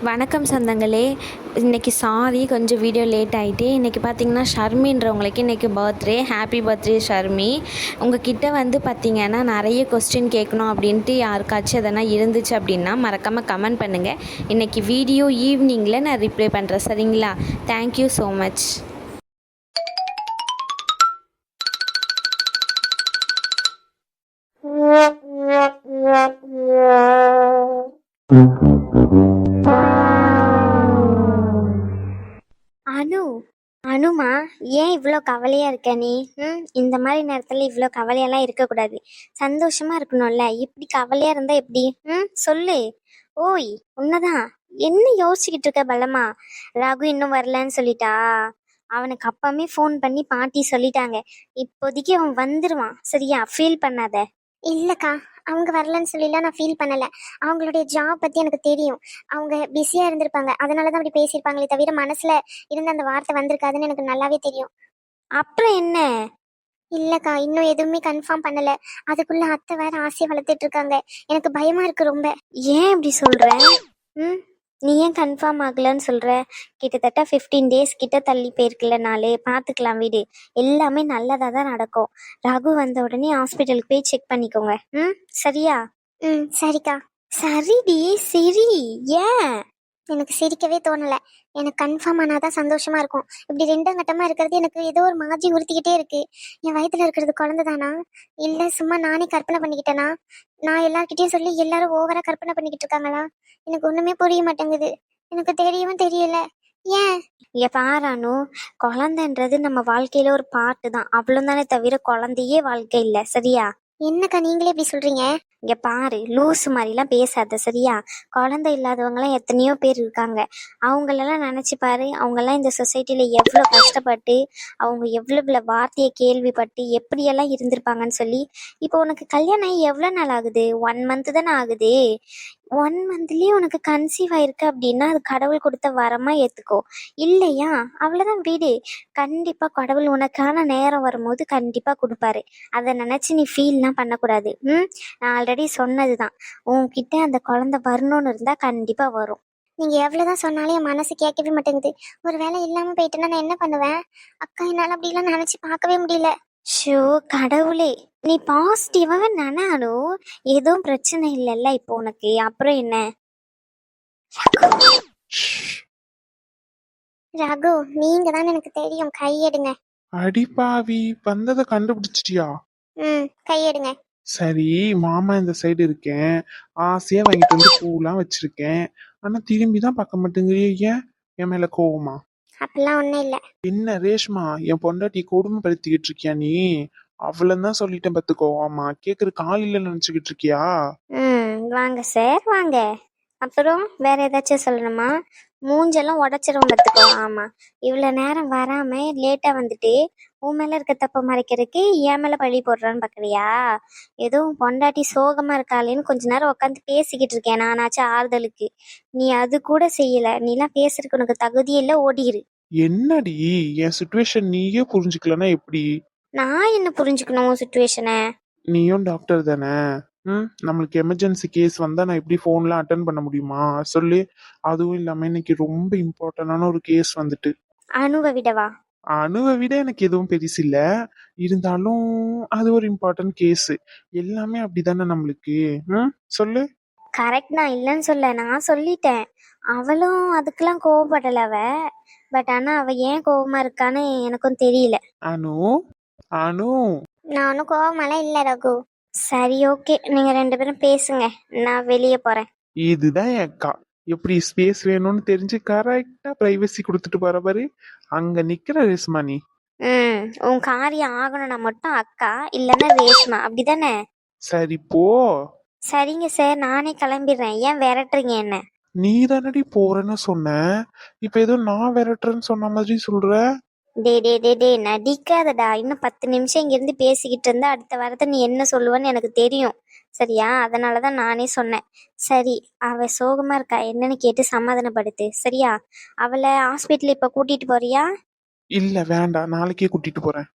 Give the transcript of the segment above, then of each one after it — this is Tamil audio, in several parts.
வணக்கம் சொந்தங்களே. இன்றைக்கி சாரி கொஞ்சம் வீடியோ லேட் ஆகிட்டு. இன்றைக்கி பார்த்திங்கன்னா ஷர்மின்றவங்களுக்கு இன்றைக்கி பர்த்டே. Happy birthday Sharmi. உங்ககிட்ட பார்த்திங்கன்னா நிறைய கொஸ்டின் கேட்கணும் அப்படின்ட்டு யாருக்காச்சும் எதனா இருந்துச்சு அப்படின்னா மறக்காமல் கமெண்ட் பண்ணுங்கள். இன்றைக்கி வீடியோ ஈவினிங்கில் நான் ரிப்ளை பண்ணுறேன், சரிங்களா? Thank you so much. அனுமா, ஏன் இவ்வளோ கவலையாக இருக்க நீ? இந்த மாதிரி நேரத்தில் இவ்வளோ கவலையெல்லாம் இருக்கக்கூடாது. சந்தோஷமாக இருக்கணும்ல. இப்படி கவலையாக இருந்தால் எப்படி? சொல்லு. ஓய், உன்னதான். என்ன யோசிச்சுக்கிட்டு இருக்க பலமா? ரகு இன்னும் வரலன்னு சொல்லிட்டா? அவனுக்கு அப்பமே ஃபோன் பண்ணி பாட்டி சொல்லிட்டாங்க. இப்போதைக்கு அவன் வந்துடுவான், சரியா? ஃபீல் பண்ணாத. இல்லைக்கா, அவங்க வரலன்னு சொல்லிலாம் நான் ஃபீல் பண்ணலை. அவங்களுடைய ஜாப் பற்றி எனக்கு தெரியும். அவங்க பிஸியாக இருந்திருப்பாங்க, அதனால தான் அப்படி பேசியிருப்பாங்களே தவிர மனசில் இருந்த அந்த வார்த்தை வந்திருக்காதுன்னு எனக்கு நல்லாவே தெரியும். அப்புறம் என்ன? இல்லைக்கா, இன்னும் எதுவுமே கன்ஃபார்ம் பண்ணலை. அதுக்குள்ளே அத்தை வேற ஆசையை வளர்த்துட்டு இருக்காங்க. எனக்கு பயமாக இருக்கு ரொம்ப. ஏன் இப்படி சொல்கிறேன்? நீ ஏன் கன்ஃபார்ம் ஆகலன்னு சொல்கிற? கிட்டத்தட்ட 15 டேஸ் கிட்ட தள்ளி போயிருக்குல்ல நாள். பார்த்துக்கலாம் வீடு. எல்லாமே நல்லதாக தான் நடக்கும். ரகு வந்த உடனே ஹாஸ்பிட்டலுக்கு போய் செக் பண்ணிக்கோங்க. சரியா? சரிக்கா. சரிடி, சரி. ஏன்? எனக்கு சிரிக்கவே தோணலை. எனக்கு கன்ஃபார்ம் ஆனாதான் சந்தோஷமா இருக்கும். இப்படி ரெண்டாம் கட்டமாக இருக்கிறது எனக்கு ஏதோ ஒரு மாதிரி உறுத்திக்கிட்டே இருக்கு. என் வயிற்றுல இருக்கிறது குழந்தை தானா, இல்லை சும்மா நானே கற்பனை பண்ணிக்கிட்டேனா? நான் எல்லார்கிட்டையும் சொல்லி எல்லாரும் ஓவரா கற்பனை பண்ணிக்கிட்டு இருக்காங்களா? எனக்கு ஒண்ணுமே புரிய மாட்டேங்குது. எனக்கு தெரியவும் தெரியல. ஏன்? இங்க பாரானு, குழந்தைன்றது நம்ம வாழ்க்கையில ஒரு பாட்டு தான், அவ்வளவுதானே தவிர குழந்தையே வாழ்க்கை இல்லை, சரியா? என்னக்கா நீங்களே இப்படி சொல்றீங்க? இங்க பாரு, லூஸ் மாதிரிலாம் பேசாத, சரியா? குழந்தை இல்லாதவங்களாம் எத்தனையோ பேர் இருக்காங்க. அவங்களெல்லாம் நினைச்சு பாரு. அவங்கெல்லாம் இந்த சொசைட்டில எவ்வளோ கஷ்டப்பட்டு, அவங்க எவ்வளவு வார்த்தையை கேள்விப்பட்டு எப்படியெல்லாம் இருந்திருப்பாங்கன்னு சொல்லி. இப்போ உனக்கு கல்யாணம் ஆகி எவ்வளோ நாள் ஆகுது? 1 மந்த் தானே ஆகுது. 1 மந்த்லயே உனக்கு கன்சீவ் ஆயிருக்கு அப்படின்னா அது கடவுள் கொடுத்த வரமா ஏத்துக்கோ. இல்லையா? அவ்வளவுதான் வீடு. கண்டிப்பா கடவுள் உனக்கான நேரம் வரும்போது கண்டிப்பா கொடுப்பாரு. அதை நினைச்சு நீ ஃபீல்லாம் பண்ணக்கூடாது. நான் ஆல்ரெடி சொன்னதுதான். உன்கிட்ட அந்த குழந்தை வரணும்னு இருந்தா கண்டிப்பா வரும். நீங்க எவ்வளவுதான் சொன்னாலும் என் மனசு கேட்கவே மாட்டேங்குது. ஒரு வேலை இல்லாம போயிட்டுன்னா நான் என்ன பண்ணுவேன்? அக்கா, என்னால அப்படிலாம் நினைச்சு பார்க்கவே முடியல. ஷோ கடவுளே, நீ பாசிட்டிவாக நினைனு. எதுவும் பிரச்சனை இல்லைல்ல இப்போ உனக்கு. அப்புறம் என்ன? ரகு, நீங்க தான் எனக்கு தெரியும். கையெடுங்க. அடிப்பாவி, வந்ததை கண்டுபிடிச்சிட்டியா? கையெடுங்க. சரி, மாமா இந்த சைடு இருக்கேன். ஆசையா வாங்கிட்டு வந்து பூலாம் வச்சிருக்கேன். ஆனா திரும்பிதான் பார்க்க மாட்டேங்கிறியே, ஏன்? என் மேல கோவமா? அப்படிலாம் ஒண்ணும் இல்ல. என்ன ரேஷ்மா, என் பொண்டாட்டி கொடுமைப்படுத்திக்கிட்டு இருக்கியா நீ? அவ்வளவுதான் சொல்லிட்டேன் பாத்துக்கோ. ஆமா, கேக்குற காலையில நினைச்சுக்கிட்டு இருக்கியா? வாங்க சார், வாங்க. அப்புறம் வேற ஏதாச்சும் சொல்லணுமா? மூஞ்செல்லாம் உடச்சிரும் பார்த்துக்கோ. ஆமா, இவ்வளவு நேரம் வராம லேட்டா வந்துட்டு உன் மேல இருக்க தப்ப மறைக்கிறதுக்கு என் மேல பழி போடுறான்னு பாக்குறியா? ஏதோ பொண்டாட்டி சோகமா இருக்காளேன்னு கொஞ்ச நேரம் உட்காந்து பேசிக்கிட்டு இருக்கேன் நானாச்சும் ஆறுதலுக்கு. நீ அது கூட செய்யல. நீ எல்லாம் பேசுறதுக்கு உனக்கு தகுதி இல்ல, ஓடிரு. என்னடி, என் சுச்சுவேஷன் நீயே புரிஞ்சுக்கலன்னா எப்படி? நான் என்ன புரிஞ்சுக்கணும் சுச்சுவேஷனை? நீயும் டாக்டர் தானே. நம்மளுக்கு எமர்ஜென்சி கேஸ் வந்தா நான் எப்படி போன்லாம் அட்டன் பண்ண முடியுமா சொல்லு? அதுவும் இல்லாம இன்னைக்கு ரொம்ப இம்பார்ட்டன்டான ஒரு கேஸ் வந்துட்டு. அணுவை விடவா? அணுவை விட எனக்கு எதுவும் பெருசு இல்ல. இருந்தாலும் அது ஒரு இம்பார்ட்டன்ட் கேஸ். எல்லாமே அப்படிதானே நம்மளுக்கு. சொல்லு. கரெக்ட், நான் இல்லைன்னு சொல்ல, நான் சொல்லிட்டேன். அவளும் அதுக்கெல்லாம் கோவப்படல அவ. பட் ஆனா அவ ஏன் கோவமா இருக்கான்னு எனக்கும் தெரியல. அனு, அனு. நானும் கோவமாலாம் இல்ல ரகு. சரி, ஓகே, நீங்க 2 பேரும் பேசுங்க, நான் வெளியே போறேன். இதுதான் என் அக்கா. எப்படி ஸ்பேஸ் வேணும்னு தெரிஞ்சு கரெக்டா பிரைவசி கொடுத்துட்டு போற பாரு. அங்க நிக்கிற ரேஷ்மா நீ. உன் காரியம் ஆகணும்னா மட்டும் அக்கா, இல்லைன்னா ரேஷ்மா, அப்படிதானே? சரி போ. சரிங்க சார், நானே கிளம்பிடுறேன். ஏன் விரட்டுறீங்க என்ன? நீ தானடி போறேன்னு சொன்ன. இப்ப ஏதோ நான் விரட்டுறேன்னு சொன்ன மாதிரி சொல்ற. டே நடிக்காதடா. இன்னும் 10 நிமிஷம் இங்கிருந்து பேசிக்கிட்டு இருந்தா அடுத்த வாரத்தை நீ என்ன சொல்லுவேன்னு எனக்கு தெரியும், சரியா? அதனாலதான் நானே சொன்னேன். சரி, அவ சோகமா இருக்கா என்னன்னு கேட்டு சமாதானப்படுத்து, சரியா? அவளை ஹாஸ்பிட்டல் இப்ப கூட்டிட்டு போறியா? இல்ல வேண்டாம், நாளைக்கே கூட்டிட்டு போறேன்.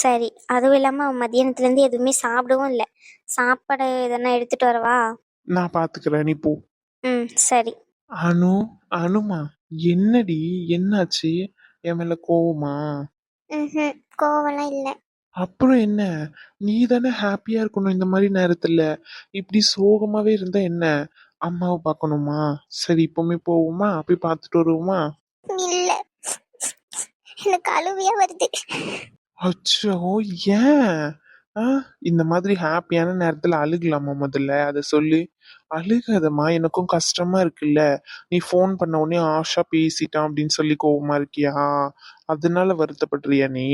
சரி. அதுவும் இல்லாம அவன் மதியானத்துல இருந்து எதுவுமே சாப்பிடவும் இல்லை. சாப்பாடு எதனா எடுத்துட்டு வரவா? நான் பாத்துக்கிறேன், நீ போ. சரி. அனு, அனுமா, என்னடி, என்னாச்சு? என் மேல கோவமா? ம் கோவம்லாம் இல்லை. அப்புறம் என்ன? நீ தானே ஹாப்பியா இருக்கணும் இந்த மாதிரி நேரத்துல. இப்படி சோகமாவே இருந்தா என்ன? அம்மாவை பார்க்கணுமா? சரி, இப்பவுமே போவோமா? போய் பார்த்துட்டு வருவோமா? இல்லை, எனக்கு அழுவையா வருது. அச்சோ, ஏன்? ஆ, இந்த மாதிரி ஹாப்பியான நேரத்துல அழுகலாமா? முதல்ல அதை சொல்லு. அழுகாதம்மா, எனக்கும் கஷ்டமா இருக்குல்ல. நீ ஃபோன் பண்ண உடனே ஆஷா பேசிட்டான் அப்படின்னு சொல்லி கோவமா இருக்கியா? அதனால வருத்தப்படுறியா நீ?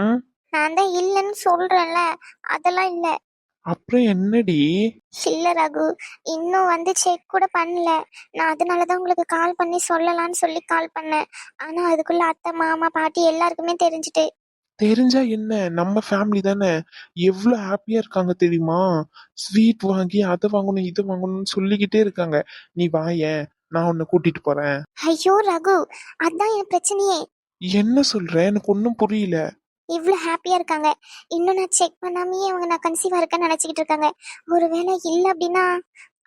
ம். நான் தான் இல்லைன்னு சொல்றேன்ல, அதெல்லாம் இல்லை. அப்புறம் என்னடி? இல்ல ரகு, இன்னும் வந்து செக் கூட பண்ணல. நான் அதனாலதான் உங்களுக்கு கால் பண்ணி சொல்லலாம்னு சொல்லி கால் பண்ணேன். ஆனா அதுக்குள்ள அத்தை மாமா பாட்டி எல்லாருக்குமே தெரிஞ்சுட்டு. தெரிஞ்சா என்ன? நம்ம ஃபேமிலி தானே. எவ்வளவு ஹாப்பியா இருக்காங்க தெரியுமா? ஸ்வீட் வாங்கி அதை வாங்கணும் இது வாங்கணும்னு சொல்லிக்கிட்டே இருக்காங்க. நீ வாயேன், நான் உன்னை கூட்டிட்டு போறேன். ஐயோ ரகு, அதான் என் பிரச்சனையே. என்ன சொல்ற? எனக்கு ஒன்னும் புரியல. இவ்வளோ ஹாப்பியா இருக்காங்க, இன்னும் நான் செக் பண்ணாமையே அவங்க நான் கன்சீவா இருக்கேன்னு நினைச்சுக்கிட்டு இருக்காங்க. ஒருவேளை இல்லை அப்படின்னா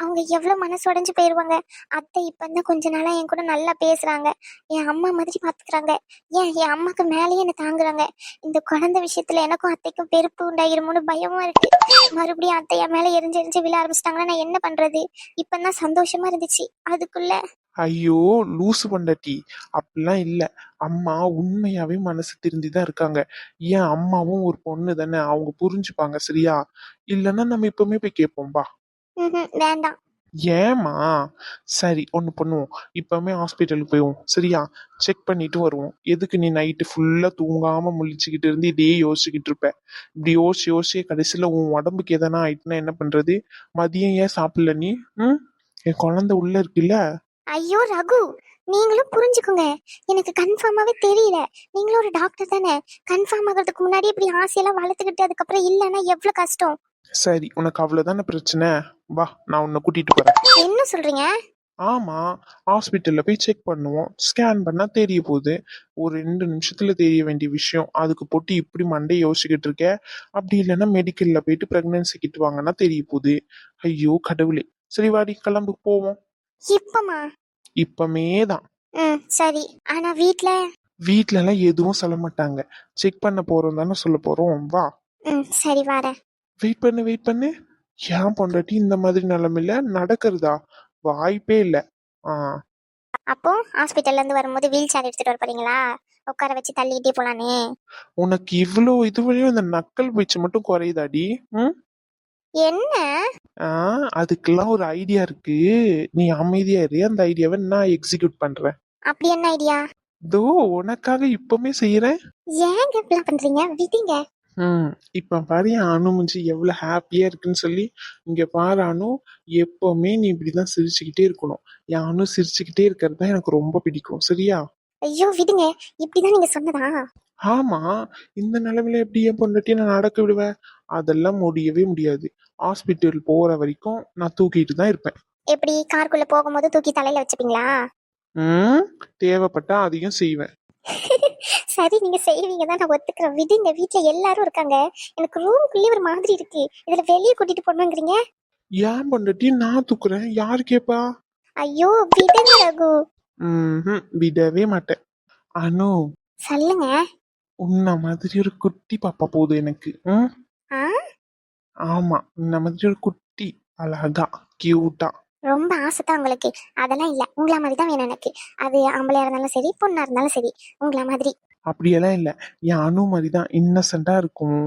அவங்க எவ்வளவு மனசு உடைஞ்சு போயிருவாங்க. அத்தை இப்பதான் கொஞ்ச நாளா என் கூட நல்லா பேசுறாங்க, என் அம்மா மாதிரி பாத்துக்கிறாங்க. என் அம்மாக்கு மேலேயே என்ன தாங்குறாங்க. இந்த குழந்தை விஷயத்துல எனக்கும் அத்தைக்கும் பெருப்பு உண்டாயிருமோன்னு பயமா இருக்கு. மறுபடியும் அத்தை என் மேல எரிஞ்சு எரிஞ்சு விழ ஆரம்பிச்சிட்டாங்கன்னா நான் என்ன பண்றது? இப்பதான் சந்தோஷமா இருந்துச்சு, அதுக்குள்ள. ஐயோ, லூசு பொண்டாட்டி, அப்படிலாம் இல்ல. அம்மா உண்மையாவே மனசு திருந்திதான் இருக்காங்க. ஏன், அம்மாவும் ஒரு பொண்ணு தானே, அவங்க புரிஞ்சுப்பாங்க. சரியா? இல்லைன்னா நம்ம இப்பவுமே போய் கேட்போம், வா. வேண்டாம். ஏமா? சரி, ஒண்ணு பண்ணுவோம். இப்பவுமே ஹாஸ்பிட்டலுக்கு போயிடுவோம். சரியா? செக் பண்ணிட்டு வருவோம். எதுக்கு நீ நைட்டு ஃபுல்லா தூங்காம முழிச்சுக்கிட்டு இருந்து இதே யோசிச்சுக்கிட்டு இருப்ப? இப்படி யோசிச்சு யோசிச்சு கடைசியில உன் உடம்புக்கு எதனா ஆயிட்டுனா என்ன பண்றது? மதியம் ஏன் சாப்பிடல நீ? ம். என் குழந்தை உள்ள இருக்குல்ல. ஐயோ ரகு, நீங்களும் புரிஞ்சுக்கோங்க. எனக்கு கன்ஃபார்மாவே தெரியல. நீங்களும் ஒரு டாக்டர் தானே. கன்ஃபார்ம் ஆகிறதுக்கு முன்னாடி இப்படி ஆசையெல்லாம் வளர்த்துக்கிட்டு அதுக்கப்புறம் இல்லைன்னா எவ்வளவு கஷ்டம். சரி, உனக்கு அவ்வளவுதானே பிரச்சனை? வா, நான் உன்னை கூட்டிட்டு போறேன். என்ன சொல்றீங்க? ஆமா, ஹாஸ்பிட்டல்ல போய் செக் பண்ணுவோம். ஸ்கேன் பண்ணா தெரிய போகுது. ஒரு 2 நிமிஷத்துல தெரிய வேண்டிய விஷயம். அதுக்கு போட்டு இப்படி மண்டை யோசிச்சுக்கிட்டு இருக்க. அப்படி இல்லைன்னா மெடிக்கல்ல போயிட்டு பிரெக்னன்சி கிட் வாங்கினா தெரிய போகுது. ஐயோ கடவுளே. சரி, வாடி, கிளம்பு, போவோம். இப்பமா? இப்பமே தான். சரி. ஆனா வீட்ல? வீட்ல எல்லாம் எதுவும் சொல்ல மாட்டாங்க. செக் பண்ண போறோம் தானே சொல்ல போறோம், வா. சரி வரேன். வெயிட் பண்ணு, வெயிட் பண்ணு. ஏன் பொண்டாட்டி இந்த மாதிரி நிலைமையில நடக்கிறதா? வாய்ப்பே இல்ல. ஆ. அப்போ ஹாஸ்பிட்டல்ல இருந்து வரும்போது வீல் சேர் எடுத்துட்டு வர போறீங்களா? உட்கார வச்சு தள்ளிட்டே போலானே. உனக்கு இவ்வளோ இதுவரையும் இந்த நக்கல் பேச்சு மட்டும் குறையுதாடி? ம். என்ன? ஆ, அதுக்கெல்லாம் ஒரு ஐடியா இருக்கு. நீ அமைதியா இரு, அந்த ஐடியாவை நான் எக்ஸிக்யூட் பண்றேன். அப்படி என்ன ஐடியா? தோ, உனக்காக இப்பவுமே செய்யறேன். ஏங்க இப்படிலாம் பண்றீங்க? விடுங்க. ம். இப்ப பாரு, என் அனு மூஞ்சி எவ்வளவு ஹாப்பியா இருக்குன்னு சொல்லி. இங்க பாரு அனு, எப்பவுமே நீ இப்படிதான் சிரிச்சுக்கிட்டே இருக்கணும். என் அனு சிரிச்சுக்கிட்டே இருக்கிறது தான் எனக்கு ரொம்ப பிடிக்கும். சரியா? ஐயோ விடுங்க, இப்படிதான் நீங்க சொன்னதா? ஆமா. இந்த நிலைமையில எப்படி என் பொண்டாட்டியை நான் நடக்க விடுவேன்? அதெல்லாம் முடியவே முடியாது. ஹாஸ்பிட்டல் போற வரைக்கும் நான் தூக்கிட்டு தான் இருப்பேன். எப்படி காருக்குள்ள போகும்போது தூக்கி தலையில வச்சுப்பீங்களா? ம். தேவைப்பட்டா அதையும் செய்வேன். சரி, நீங்க செய்வீங்க தான், நான் ஒத்துக்கிறேன். விடுங்க, வீட்ல எல்லாரும் இருக்காங்க. எனக்கு ரூம்குள்ளே ஒரு மாதிரி இருக்கு. இதுல வெளியே கூட்டிட்டு போணுங்கிறீங்க? ஏன் பொண்டாட்டி நான் தூக்குறேன், யாரு கேப்பா? ஐயோ விடுங்க ரகு. விடவே மாட்டேன். அனு, சொல்லுங்க. உன்ன மாதிரி ஒரு குட்டி பாப்பா போதும் எனக்கு. ம். ஆ, ஆமா, உன்ன மாதிரி ஒரு குட்டி, அழகா, கியூட்டா. ரொம்ப ஆசைதான் உங்களுக்கு. அதெல்லாம் இல்ல, உங்கள மாதிரி தான் வேணும் எனக்கு. அது ஆம்பளையா இருந்தாலும் சரி, பொண்ணா இருந்தாலும் சரி, உங்கள மாதிரி. அப்படியெல்லாம் இல்ல. என் அனு மாதிரிதான் இன்னசென்டா இருக்கும்.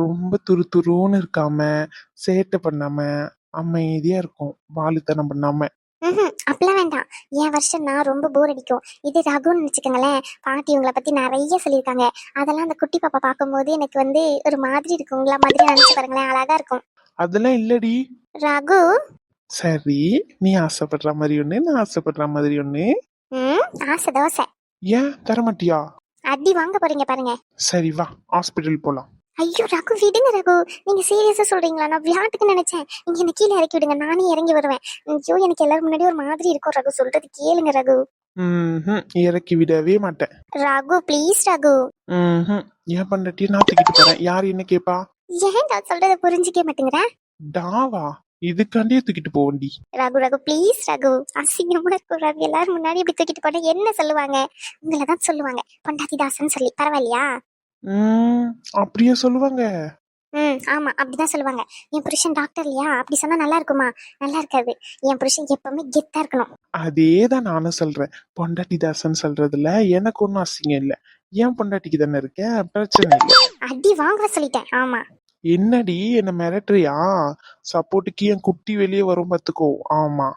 ரொம்ப துரு துருன்னு இருக்காம, சேட்டை பண்ணாம, அமைதியா இருக்கும், வாலுத்தனம் பண்ணாம. அப்படிலாம் வேண்டாம். என் வருஷம் நான் ரொம்ப போர் அடிக்கும். இது ரகுன்னு நினைச்சுக்கோங்களேன். பாட்டி உங்களை பத்தி நிறைய சொல்லியிருக்காங்க. அதெல்லாம் அந்த குட்டி பாப்பா பார்க்கும்போது எனக்கு வந்து ஒரு மாதிரி இருக்கும். உங்கள மாதிரி நினைச்சு பாருங்களேன், அழகா இருக்கும். அதெல்லாம் இல்லடி. ரகு. சரி, நீ ஆசைப்படுற மாதிரி ஒண்ணு, நான் ஆசைப்படுற மாதிரி ஒண்ணு. ஆசை தோசை. ஏன் தரமாட்டியா? அடி வாங்க போறீங்க பாருங்க. சரி, வா, ஹாஸ்பிட்டல் போலாம். ஐயோ ரகு விடுங்க ரகு. நீங்க சீரியஸா சொல்றீங்களா? நான் விளையாட்டுக்கு நினைச்சேன். நீங்க என்ன கீழே இறக்கி விடுங்க, நானே இறங்கி வருவேன். ஐயோ எனக்கு எல்லாரும் முன்னாடி ஒரு மாதிரி இருக்கும் ரகு. சொல்றது கேளுங்க ரகு. இறக்கி விடவே மாட்டேன். ரகு ப்ளீஸ் ரகு. ஏன் பண்ணட்டி நான் தூக்கிட்டு போறேன், யார் என்ன கேப்பா? ஏன் நான் சொல்றத புரிஞ்சுக்க மாட்டேங்கிறேன். டாவா? இதுக்காண்டியே தூக்கிட்டு போவண்டி. ரகு ரகு ப்ளீஸ் ரகு, அசிங்கமா இருக்கும் ரகு. எல்லாரும் முன்னாடி இப்படி தூக்கிட்டு போனா என்ன சொல்லுவாங்க? உங்களை தான் சொல்லுவாங்க பொண்டாட்டி தாசன் சொல்லி. பரவாயில்லையா? அப்படியே சொல்லுவாங்க. ஆமா, அப்படிதான் சொல்லுவாங்க. என் புருஷன் டாக்டர் இல்லையா, அப்படி சொன்னா நல்லா இருக்குமா? நல்லா இருக்காது. என் புருஷன் எப்பவுமே கெத்தா இருக்கணும். அதேதான் நானும் சொல்றேன். பொண்டாட்டி தாசன் சொல்றதுல எனக்கு ஒன்றும் அசிங்கம் இல்லை. ஏன் பொண்டாட்டிக்கு தானே இருக்க, பிரச்சனை இல்லை. அடி வாங்க சொல்லிட்டேன். ஆமா. என்னடி என்ன மிரட்டுறியா? சப்போர்ட்டுக்கு என் குட்டி வெளியே வரும் பாத்துக்கோ. ஆமா.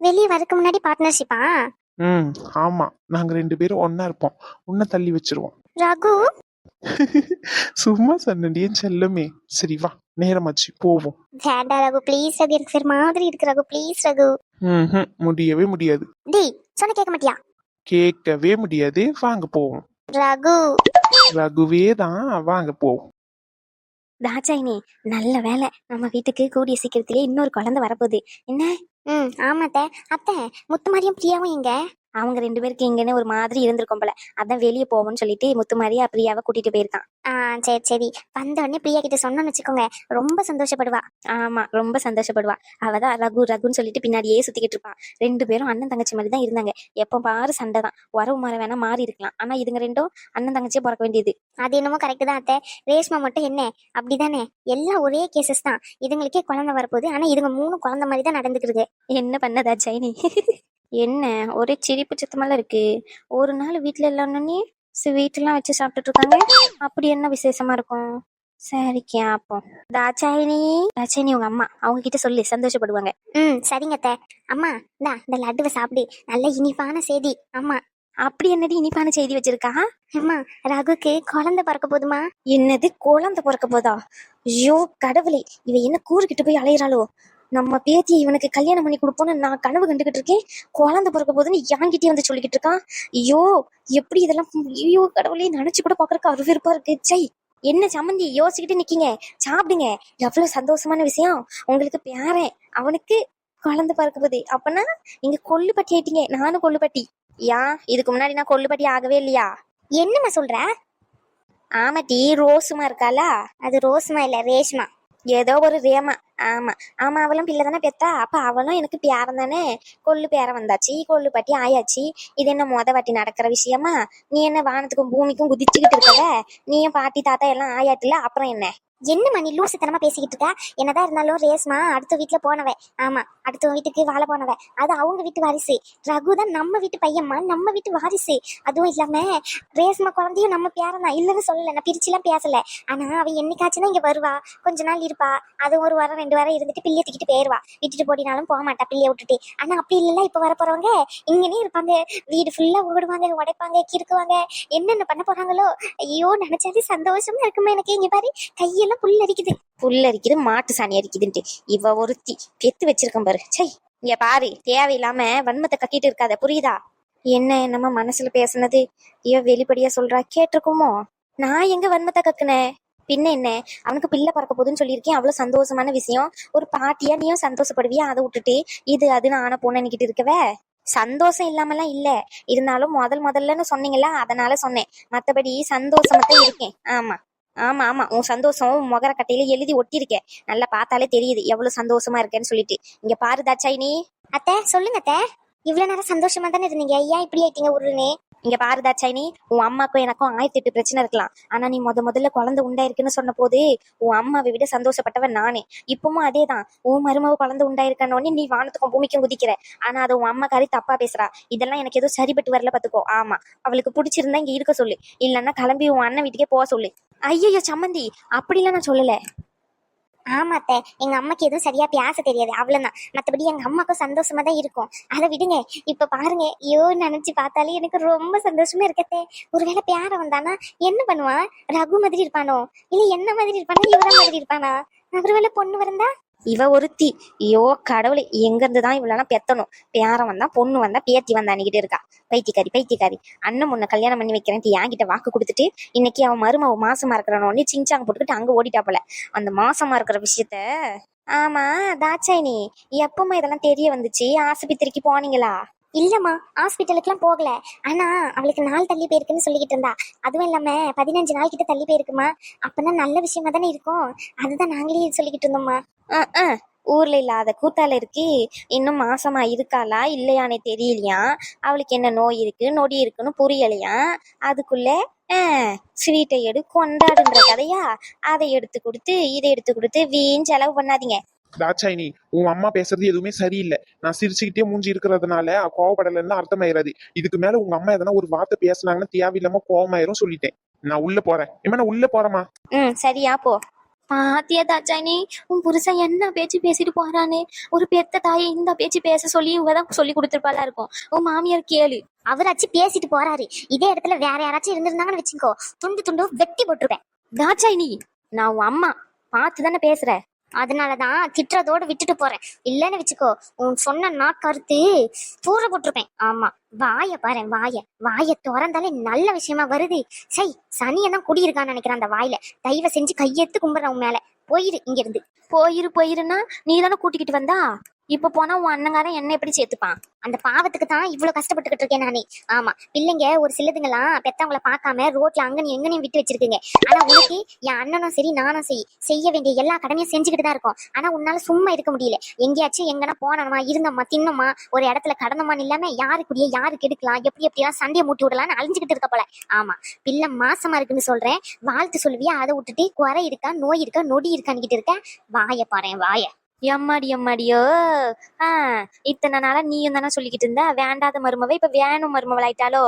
வெளியே வரதுக்கு முன்னாடி பார்ட்னர்ஷிப்பா? ஆமா, நாங்க 2 பேரும் ஒன்னா இருப்போம். உன்னை தள்ளி வச்சிருவோம். ரகு சும்மா சொன்னடி என் செல்லமே. சரி வா, நேரமாச்சு போவோம். வேண்டாம் ரகு ப்ளீஸ் ரகு, எனக்கு சரி மாதிரி இருக்கு ரகு ப்ளீஸ் ரகு. முடியவே முடியாது. டேய் சொன்ன கேட்க மாட்டியா? கேட்கவே முடியாது. வாங்க போவோம். ரகு ரகுவே தான், வாங்க போவோம். தாட்சாயினி, நல்ல வேலை நம்ம வீட்டுக்கு கூடிய சீக்கிரத்திலே இன்னொரு குழந்தை வரப்போகுது. என்ன? ஆமாத்த. அத்தை முத்துமாரியும் பிரியாவும் எங்க? அவங்க 2 பேருக்கு இங்கன்னு ஒரு மாதிரி இருந்திருக்கும் போல. அதான் வெளியே போவோம்னு சொல்லிட்டு முத்துமாரியா பிரியாவை கூட்டிட்டு போயிருக்கான். சரி சரி, வந்த உடனே பிரியா கிட்ட சொன்னோன்னு வச்சுக்கோங்க, ரொம்ப சந்தோஷப்படுவா. ஆமா, ரொம்ப சந்தோஷப்படுவா. அவதான் ரகு ரகுன்னு சொல்லிட்டு பின்னாடியே சுத்திக்கிட்டு இருப்பான். 2 பேரும் அண்ணன் தங்கச்சி மாதிரி தான் இருந்தாங்க. எப்ப பாரு சண்டை தான். உறவு முறை வேணா மாறி இருக்கலாம், ஆனா இதுங்க 2ம் அண்ணன் தங்கச்சியே பிறக்க வேண்டியது. அது என்னமோ கரெக்ட் தான் அத்தை. ரேஷ்மா மட்டும் என்ன அப்படிதானே? எல்லாம் ஒரே கேசஸ் தான். இதுங்களுக்கே குழந்தை வரப்போகுது, ஆனா இதுங்க 3 குழந்தை மாதிரி தான் நடந்துக்கிறது. என்ன பண்ணதா சைனி? என்ன ஒரே சிரிப்பு சித்தமெல்லாம் இருக்கு. ஒரு நாள் வீட்டுல இல்லைன்னே ஸ்வீட்லாம் வச்சு சாப்பிட்டுட்டு இருக்காங்க. அப்படி என்ன விசேஷமா இருக்கும்? சரி கேப்போம். தாட்சாயினி, தாட்சாயினி உங்க அம்மா அவங்க கிட்ட சொல்லி சந்தோஷப்படுவாங்க. சரிங்க அத்தை. அம்மா இந்த லட்டுவை சாப்பிடு, நல்ல இனிப்பான செய்தி. அம்மா அப்படி என்னடி இனிப்பான செய்தி வச்சிருக்கா? அம்மா ரகுக்கு குழந்தை பிறக்க போதுமா? என்னது குழந்தை பிறக்க போதா? ஐயோ கடவுளே, இவ என்ன கூறுகிட்டு போய் அலையிறாளோ? நம்ம பேத்தியை இவனுக்கு கல்யாணம் பண்ணி கொடுப்போம்னு நான் கனவு கண்டுகிட்டு இருக்கேன். குழந்தை பிறக்க போதுன்னு என்கிட்டயே வந்து சொல்லிக்கிட்டு இருக்கான். ஐயோ எப்படி இதெல்லாம்? ஐயோ கடவுளே, நினைச்சு கூட பாக்குறதுக்கு அருவிருப்பா இருக்கு. சை, என்ன சம்மந்தி யோசிச்சுக்கிட்டு நிக்கீங்க? சாப்பிடுங்க. எவ்வளவு சந்தோஷமான விஷயம். உங்களுக்கு பேரன், அவனுக்கு குழந்தை பிறக்க போகுது. அப்பனா நீங்க கொள்ளுப்பட்டி ஆயிட்டீங்க. நானும் கொள்ளுப்பட்டி. இதுக்கு முன்னாடி நான் கொள்ளுப்பட்டி ஆகவே இல்லையா? என்னம்மா சொல்ற? ஆமாட்டி, ரோசுமா இருக்காளா? அது ரோஸ்மா இல்ல, ரேஷ்மா. ஏதோ ஒரு ரேமா. ஆமா ஆமா, அவளும் பிள்ளை தானே பெத்தா. அப்ப அவளும் எனக்கு பேரன் தானே. கொள்ளு பேரன் வந்தாச்சு, கொள்ளு பட்டி ஆயாச்சு. இது என்ன வாட்டி நடக்கிற விஷயமா? நீ என்ன வானத்துக்கும் பூமிக்கும் குதிச்சுக்கிட்டு இருக்கவ? நீயும் பாட்டி தாத்தா எல்லாம் ஆயாட்டுல, அப்புறம் என்ன? என்னம்மா நீ லூசுத்தனமா பேசிக்கிட்டு இருக்க? என்னதான் இருந்தாலும் ரேஸ்மா அடுத்த வீட்டுல போனவ. ஆமா, அடுத்த வீட்டுக்கு வாழ போனவ. அது அவங்க வீட்டு வாரிசு. ரகு தான் நம்ம வீட்டு பையன்மா, நம்ம வீட்டு வாரிசு. அதுவும் இல்லாம ரேஸ்மா குழந்தையும் நம்ம பேரதான், இல்லன்னு சொல்லல, நான் பிரிச்சுலாம் பேசல. ஆனா அவ என்னைக்காச்சுன்னா இங்க வருவா, கொஞ்ச நாள் இருப்பா. அது 1 வாரம் 2 வாரம் இருந்துட்டு பிள்ளைய தூக்கிட்டு போயிருவா. விட்டுட்டு போடினாலும் போக மாட்டா பிள்ளைய விட்டுட்டு. ஆனா அப்படி இல்லைல்ல, இப்ப வர போறவங்க இங்கனே இருப்பாங்க. வீடு ஃபுல்லா ஓடுவாங்க, உடைப்பாங்க, கிறுக்குவாங்க, என்னென்ன பண்ண போறாங்களோ. ஐயோ நினைச்சாலே சந்தோஷமா இருக்குமா எனக்கு. இங்க பாரு கையெல்லாம் புல்லரிக்குது மாட்டு சாணி அரிக்குதுன்ட்டு இவ ஒருத்தி பெத்து வச்சிருக்கேன் பாரு. சை, இங்க பாரு, தேவையில்லாம வன்மத்தை கக்கிட்டு இருக்காத, புரியுதா? என்ன நம்ம மனசுல பேசுனது இவ வெளிப்படையா சொல்றா, கேட்டிருக்குமோ? நான் எங்க வன்மத்தை கக்குனேன்? பின்ன என்ன, அவனுக்கு பிள்ளை பறக்க போதுன்னு சொல்லியிருக்கேன். அவ்வளவு சந்தோஷமான விஷயம். ஒரு பாட்டியா நீயும் சந்தோஷப்படுவியா? அதை விட்டுட்டு இது அதுன்னு ஆன பொண்ணு நிக்கிட்டு இருக்கவே. சந்தோஷம் இல்லாமலாம் இல்ல, இருந்தாலும் முதல்லன்னு சொன்னீங்களா, அதனால சொன்னேன். மத்தபடி சந்தோஷமா தான் இருக்கேன். ஆமா ஆமா ஆமா, உன் சந்தோஷம் முகர கட்டையில எழுதி ஒட்டிருக்கேன். நல்லா பார்த்தாலே தெரியுது எவ்வளவு சந்தோஷமா இருக்கேன்னு சொல்லிட்டு. இங்க பாரு தாட்சாயினி. அத்தை சொல்லுங்க அத்தை. இவ்வளவு நேரம் சந்தோஷமா தானே இருந்தீங்க, ஏன் இப்படி ஆயிட்டீங்க உருனே? இங்க பாரு தாட்சாயினி, உன் அம்மாக்கும் எனக்கும் 1008 பிரச்சனை இருக்கலாம். ஆனா நீ முதல்ல குழந்தை உண்டாயிருக்குன்னு சொன்ன போது உன் அம்மாவை விட சந்தோஷப்பட்டவன் நானே. இப்பவும் அதேதான். உன் மருமக குழந்தை உண்டாயிருக்கனோடனே நீ வானத்துக்கும் பூமிக்கும் குதிக்கிற. ஆனா அது உன் அம்மா காரி தப்பா பேசுறா. இதெல்லாம் எனக்கு ஏதோ சரிபட்டு வரல பாத்துக்கோ. ஆமா, அவளுக்கு பிடிச்சிருந்தா இங்க இருக்க சொல்லு, இல்லன்னா கிளம்பி உன் அண்ணன் வீட்டுக்கே போக சொல்லு. ஐயோ சம்மந்தி, அப்படிலாம் நான் சொல்லல. ஆமாத்த, எங்க அம்மாக்கு எதுவும் சரியா பேச தெரியாது, அவ்வளவுதான். மத்தபடி எங்க அம்மாக்கும் சந்தோஷமா தான் இருக்கும். அதை விடுங்க. இப்ப பாருங்க, ஐயோ நினைச்சு பார்த்தாலே எனக்கு ரொம்ப சந்தோஷமா இருக்கத்தே. ஒருவேளை பேர வந்தானா என்ன பண்ணுவான்? ரகு மாதிரி இருப்பானோ, இல்ல என்ன மாதிரி இருப்பானா, இவர மாதிரி இருப்பானா? ஒருவேளை பொண்ணு வந்தா? இவ ஒருத்தி. ஐயோ கடவுளை, எங்க இருந்துதான் இவளெல்லாம் பெத்தணும்? பேரம் வந்தா, பொண்ணு வந்தா, பேத்தி வந்தா அன்னிக்கிட்டு இருக்கா. பைத்தியக்காரி. அண்ணன் முன்ன கல்யாணம் பண்ணி வைக்கிறேன்ட்டு என்கிட்ட வாக்கு கொடுத்துட்டு இன்னைக்கு அவன் மருமவ மாசமா இருக்கிறனோடனே சிங்சாங்க போட்டுக்கிட்டு அங்க ஓடிட்டா போல. அந்த மாசமா இருக்கிற விஷயத்த. ஆமா தாட்சாயினி, எப்பவுமே இதெல்லாம் தெரிய வந்துச்சு? ஆஸ்பத்திரிக்கு போனீங்களா? இல்லம்மா, ஹாஸ்பிட்டலுக்குலாம் போகல. ஆனா அவளுக்கு நாள் தள்ளி போயிருக்குன்னு சொல்லிக்கிட்டு இருந்தா. அதுவும் இல்லாம 15 நாள் கிட்ட தள்ளி போயிருக்குமா. அப்பனா நல்ல விஷயமா தானே இருக்கும். அதுதான் நாங்களே சொல்லிக்கிட்டு இருந்தோம்மா. ஊர்ல இல்லாத கூத்தால இருக்கு. இன்னும் மாசமா இருக்காளா இல்லையானே தெரியலையா. அவளுக்கு என்ன நோய் இருக்கு நொடி இருக்குன்னு புரியலையா. அதுக்குள்ள ஸ்வீட்டை கொண்டாடுன்ற கதையா. அதை எடுத்து கொடுத்து இதை எடுத்து கொடுத்து வீண் செலவு பண்ணாதீங்க. தாட்சாயினி, உன் அம்மா பேசுறது எதுவுமே சரியில்லை. நான் சிரிச்சுக்கிட்டே மூஞ்சி இருக்கிறதுனால கோவப்படலைன்னு அர்த்தமாயிராது. இதுக்கு மேல உங்க அம்மா எதனா ஒரு வார்த்தை பேசினாங்கன்னா தேவையில்லாம கோவமாயிரும் சொல்லிட்டேன். நான் உள்ள போறேன். ஏமா நான் உள்ள போறேமா? சரியா போ. பாத்தியா தாச்சாயினி, உன் புருஷன் என்ன பேச்சு பேசிட்டு போறானே. ஒரு பெத்த தாயை இந்த பேச்சு பேச சொல்லி இவதான் சொல்லி கொடுத்துருப்பாளா இருக்கும். உன் மாமியார் கேளு. அவராச்சும் பேசிட்டு போறாரு, இதே இடத்துல வேற யாராச்சும் இருந்திருந்தாங்கன்னு வச்சுக்கோ, துண்டு துண்டு வெட்டி போட்டுருப்பேன். தாச்சாயினி, நான் உன் அம்மா பார்த்து தானே பேசுற. அதனாலதான் திட்டுறதோடு விட்டுட்டு போறேன். இல்லன்னு வச்சுக்கோ, உன் சொன்ன கருத்து தூர போட்டிருப்பேன். ஆமா, வாய பாரு, வாய திறந்தாலே நல்ல விஷயமா வருது. சை, சனியதான் குடியிருக்கான்னு நினைக்கிறேன் அந்த வாயில. தயவு செஞ்சு கையெடுத்து கும்பிடுறேன் உன் மேல. போயிரு இங்க இருந்து. போயிருன்னா நீ தானே கூட்டிக்கிட்டு வந்தா. இப்ப போனா உன் அண்ணங்காரன் என்ன எப்படி சேர்த்துப்பான்? அந்த பாவத்துக்கு தான் இவ்வளவு கஷ்டப்பட்டுக்கிட்டு இருக்கேன் நானே. ஆமா, பிள்ளைங்க ஒரு சிலதுங்களாம் பெத்தவங்களை பார்க்காம ரோட்ல அங்கனையும் எங்கனையும் விட்டு வச்சிருக்குங்க. ஆனா உனக்கு என் அண்ணனும் சரி நானும் சரி செய்ய வேண்டிய எல்லா கடமையும் செஞ்சுக்கிட்டு தான் இருக்கும். ஆனா உன்னால சும்மா இருக்க முடியல. எங்கேயாச்சும் எங்கன்னா போனோமா இருந்தோமா தின்னோமா ஒரு இடத்துல கடந்தோமான்னு இல்லாம யாருக்குரிய யாருக்கு எடுக்கலாம் எப்படி எப்படிலாம் சண்டையை மூட்டி விடலான்னு அழிஞ்சுக்கிட்டு இருக்க போல. ஆமா, பிள்ளை மாசமா இருக்குன்னு சொல்றேன், வாழ்த்து சொல்லுவியா, அதை விட்டுட்டு குறை இருக்கா நோய் இருக்கா நொடி இருக்கான்னு இருக்க. வாய பாரு வாய. எம்மாடியோ. இத்தனை நாளா நீயும் தானே சொல்லிக்கிட்டு இருந்த வேண்டாத மருமவை இப்ப வேணும் மருமவளாயிட்டாலோ.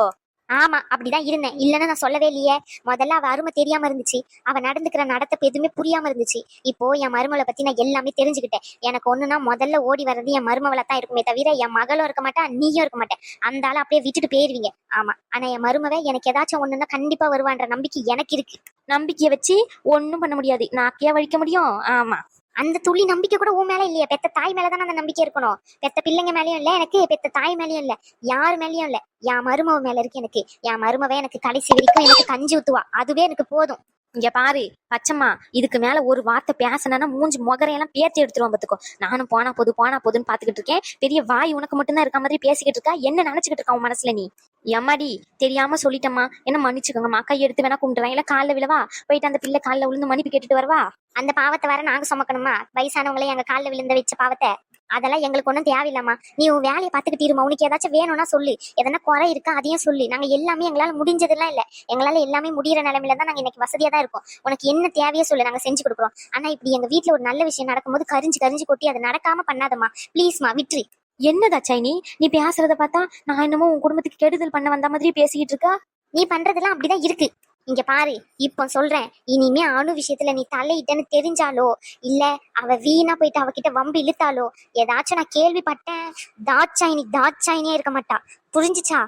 ஆமா, அப்படிதான் இருந்தேன். இல்லன்னு நான் சொல்லவே இல்லையே. முதல்ல அவ அருமை தெரியாம இருந்துச்சு. அவ நடந்துக்கிற நடத்தப்பு எதுவுமே புரியாம இருந்துச்சு. இப்போ என் மருமகளை பத்தி நான் எல்லாமே தெரிஞ்சுக்கிட்டேன். எனக்கு ஒண்ணுன்னா முதல்ல ஓடி வர்றது என் மருமவளை தான் இருக்குமே தவிர என் மகளும் இருக்க மாட்டா நீயும் இருக்க மாட்டேன். அந்த ஆளை அப்படியே விட்டுட்டு போயிருவீங்க. ஆமா, ஆனா என் மருமவை எனக்கு ஏதாச்சும் ஒண்ணுன்னா கண்டிப்பா வருவான்ற நம்பிக்கை எனக்கு இருக்கு. நம்பிக்கையை வச்சு ஒன்னும் பண்ண முடியாது. நாக்கையா வலிக்க முடியும். ஆமா, அந்த துளி நம்பிக்கை கூட உன் மேல இல்லையா? பெத்த தாய் மேலதான் அந்த நம்பிக்கை இருக்கணும். பெத்த பிள்ளைங்க மேலயும் இல்ல எனக்கு, பெத்த தாய் மேலயும் இல்ல, யாரு மேலயும் இல்ல. என் மருமவ மேல இருக்கு எனக்கு. என் மருமவை எனக்கு கடைசி வரைக்கும் எனக்கு கஞ்சி ஊத்துவா. அதுவே எனக்கு போதும். இங்க பாரு பச்சம்மா, இதுக்கு மேல ஒரு வார்த்தை பேசினா மூஞ்சி முகரையெல்லாம் பேர்த்தி எடுத்துருவோம் பாத்துக்கோ. நானும் போனா போதுன்னு பாத்துக்கிட்டு இருக்கேன். பெரிய வாய் உனக்கு மட்டும்தான் இருக்க மாதிரி பேசிக்கிட்டு இருக்கா. என்ன நினைச்சுக்கிட்டு இருக்கா உன் மனசுல நீ? எம்மாடி, தெரியாம சொல்லிட்டம்மா, என்ன மன்னிச்சுக்கோங்கம்மா. கை எடுத்து வேணா கும்பிட்டுறேன், இல்ல காலில் விழவா? போயிட்டு அந்த பிள்ளை காலில் விழுந்து மன்னிப்பு கேட்டுட்டு வரவா? அந்த பாவத்தை வர நாங்க சுமக்கணுமா? வயசானவங்களே எங்க காலில் விழுந்த வச்ச பாவத்தை அதெல்லாம் எங்களுக்கு ஒன்றும் தேவையில்லாமா. நீ உன் வேலையை பார்த்துக்கிட்டு இருமா. உனக்கு ஏதாச்சும் வேணும்னா சொல்லு, எதனா குறை இருக்கா அதையும் சொல்லு. நாங்க எல்லாமே எங்களால முடிஞ்சதெல்லாம் இல்ல, எங்களால எல்லாமே முடியிற நிலைமையில தான் நாங்க இன்னைக்கு வசதியா தான் இருக்கோம். உனக்கு என்ன தேவையோ சொல்லு, நாங்க செஞ்சு கொடுக்குறோம். ஆனா இப்படி எங்க வீட்டுல ஒரு நல்ல விஷயம் நடக்கும்போது கரிஞ்சு கொட்டி அதை நடக்காம பண்ணாதம்மா, ப்ளீஸ்மா, விட்டுரு. என்னதாச்சா நீ பேசுறத பார்த்தா நான் என்னமோ உன் குடும்பத்துக்கு கெடுதல் பண்ண வந்த மாதிரி பேசிக்கிட்டு இருக்கா. நீ பண்றதெல்லாம் அப்படிதான் இருக்கு. இங்க பாரு, இப்போ சொல்றேன், இனிமே அணு விஷயத்துல நீ தலையிட்டன்னு தெரிஞ்சாலோ இல்ல அவ வீணா போயிட்டு அவகிட்ட வம்பு இழுத்தாலோ ஏதாச்சும் நான் கேள்விப்பட்டேன், தாட்சாயினியே இருக்க மாட்டா. புரிஞ்சுச்சா?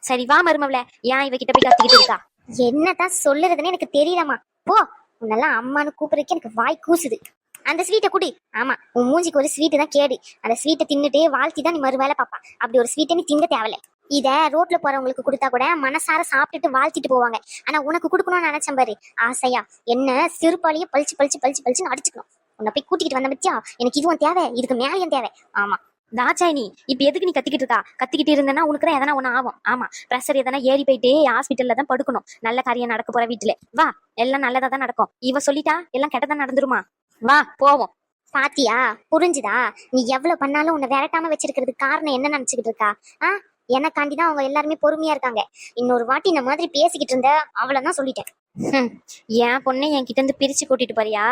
சரி வா மருமவள, ஏன் இவகிட்ட போய் கத்திக்கிட்டு இருக்கா? என்னதான் சொல்லுறதுன்னு எனக்கு தெரியலமா. போ, உன்னெல்லாம் அம்மானு கூப்பிடுறதுக்கு எனக்கு வாய் கூசுது. அந்த ஸ்வீட்டை குடி. ஆமா, உன் மூஞ்சிக்கு ஒரு ஸ்வீட்டு தான் கேடு. அந்த ஸ்வீட்டை தின்னுட்டு வாழ்த்தி தான் நீ மறு வேலை பாப்பா. அப்படி ஒரு ஸ்வீட்டை நீ திங்க தேவையில்ல. இத ரோட்ல போறவங்களுக்கு கொடுத்தா கூட மனசார சாப்பிட்டுட்டு வாழ்த்திட்டு போவாங்க. ஆனா உனக்கு கொடுக்கணும்னு நினைச்சேன் பாரு, ஆசையா என்ன சிறுபாலையும் பழிச்சு அடிச்சுக்கணும். உன்னை போய் கூட்டிக்கிட்டு வந்த பத்தியா, எனக்கு இதுவும் தேவை, இதுக்கு மேலேயும் தேவை. ஆமா தாச்சாயினி, இப்ப எதுக்கு நீ கத்திக்கிட்டு இருக்கா? கத்திக்கிட்டு இருந்தேன்னா உனக்கு தான் எதனா ஒண்ணு ஆகும். ஆமா, ப்ரெஷர் எதனா ஏறி போயிட்டு ஹாஸ்பிட்டல்ல தான் படுக்கணும். நல்ல காரியம் நடக்க போற வீட்டுல வா, எல்லாம் நல்லதா தான் நடக்கும். இவ சொல்லிட்டா எல்லாம் கெட்டதான் நடந்துருமா? வா போவோம். பாத்தியா, புரிஞ்சுதா? நீ எவ்வளவு பண்ணாலும் உன்னை விரட்டாம வச்சிருக்கிறதுக்கு காரணம் என்ன நினைச்சுக்கிட்டு இருக்கா? எனக்காண்டிதான் அவங்க எல்லாருமே பொறுமையா இருக்காங்க. இன்னொரு வாட்டி இந்த மாதிரி பேசிக்கிட்டு இருந்த அவ்வளவுதான் சொல்லிட்டேன். என் பொண்ணை என்கிட்ட இருந்து பிரிச்சு கூட்டிட்டு போறியா?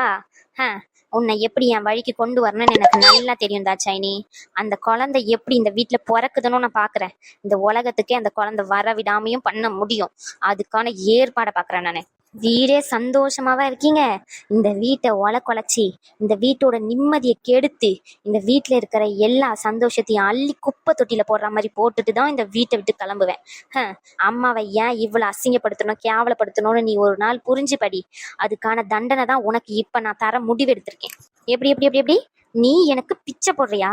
உன்னை எப்படி என் வழிக்கு கொண்டு வரணும்னு எனக்கு நல்லா தெரியும் தாச்சாயினி. அந்த குழந்தை எப்படி இந்த வீட்டுல பிறக்குதுன்னு நான் பாக்குறேன். இந்த உலகத்துக்கே அந்த குழந்தை வர விடாமையும் பண்ண முடியும். அதுக்கான ஏற்பாடை பாக்குறேன் நானு. வீடே சந்தோஷமாவா இருக்கீங்க? இந்த வீட்டை குலைச்சி இந்த வீட்டோட நிம்மதியை கெடுத்து இந்த வீட்டுல இருக்கிற எல்லா சந்தோஷத்தையும் அள்ளி குப்பை தொட்டியில போடுற மாதிரி போட்டுட்டு தான் இந்த வீட்டை விட்டு கிளம்புவேன். அம்மாவை ஏன் இவ்வளவு அசிங்கப்படுத்தணும் கேவலப்படுத்தணும்னு நீ ஒரு நாள் புரிஞ்சுபடி. அதுக்கான தண்டனை தான் உனக்கு இப்ப நான் தர முடிவெடுத்திருக்கேன். எப்படி எப்படி எப்படி எப்படி நீ எனக்கு பிச்சை போடுறியா?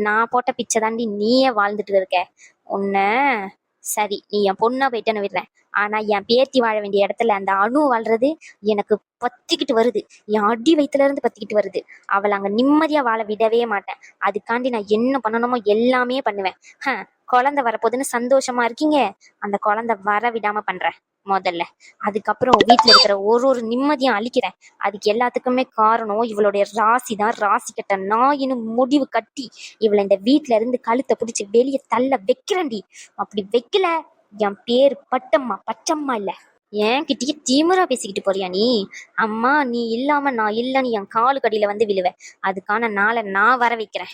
நான் போட்ட பிச்சை தாண்டி நீயே வாழ்ந்துட்டு இருக்க. உன்ன சரி, நீ என் பொண்ணா போயிட்டேன்னு விடுறேன். ஆனா என் பேத்தி வாழ வேண்டிய இடத்துல அந்த அணு வாழ்றது எனக்கு பத்திக்கிட்டு வருது. என் அடி வயிற்றுல இருந்து பத்திக்கிட்டு வருது. அவளை அங்க நிம்மதியா வாழ விடவே மாட்டேன். அதுக்காண்டி நான் என்ன பண்ணணுமோ எல்லாமே பண்ணுவேன். குழந்தை வரப்போதுன்னு சந்தோஷமா இருக்கீங்க, அந்த குழந்தை வர விடாம பண்றேன். முதல்ல. அதுக்கப்புறம் வீட்டில் இருக்கிற ஒரு நிம்மதியும் அழிக்கிறேன். அதுக்கு எல்லாத்துக்குமே காரணம் இவளுடைய ராசி தான். ராசி கட்ட நாயின்னு முடிவு கட்டி இவளை இந்த வீட்டில இருந்து கழுத்தை பிடிச்சி வெளியே தள்ள வைக்கிறேன்டி. அப்படி வைக்கல என் பேரு பச்சம்மா இல்ல. ஏன் கிட்டயே திமிரா பேசிக்கிட்டு போறியா நீ? அம்மா நீ இல்லாம நான் இல்லைன்னு என் காலு கடியில வந்து விழுவேன். அதுக்கான நாளை நான் வர வைக்கிறேன்.